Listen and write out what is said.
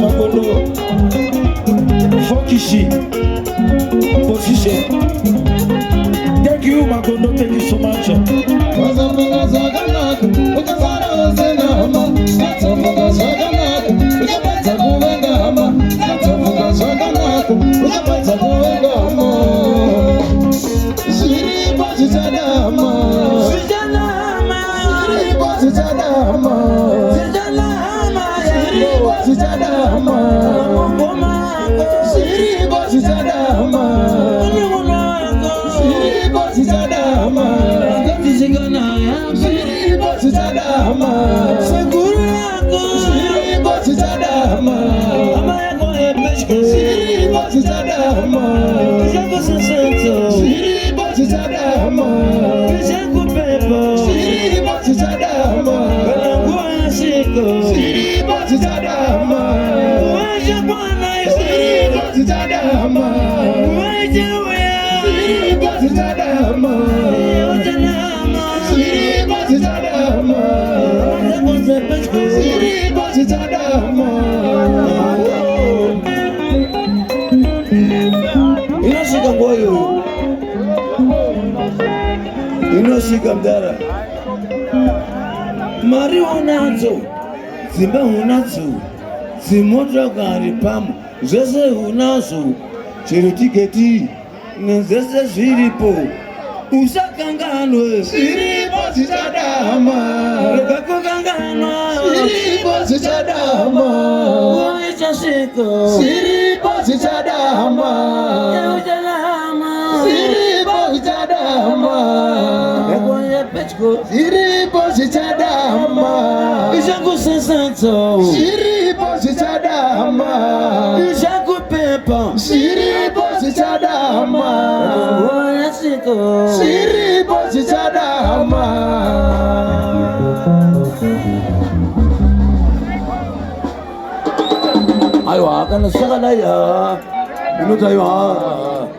Makondo Fokishi position. Thank you Makondo, thank you so much. Inoshika mdara mari unadzo, dzimba unadzo, dzimotokari pamo zvese unazo, chero tiketi nezvese zviripo. Usakanganwe, zviripo zvichadama, rega kukanganwa, zviripo zvichadama, uichasviko, zviripo zvichadama, zviripo zvichadama, zviripo zvichadama, ichakusesenzo, zviripo zvichadama, ichakupepa, zviripo zvichadama, zviripo zvichadama. Aiwa, kana sakala ya, inotaiwa.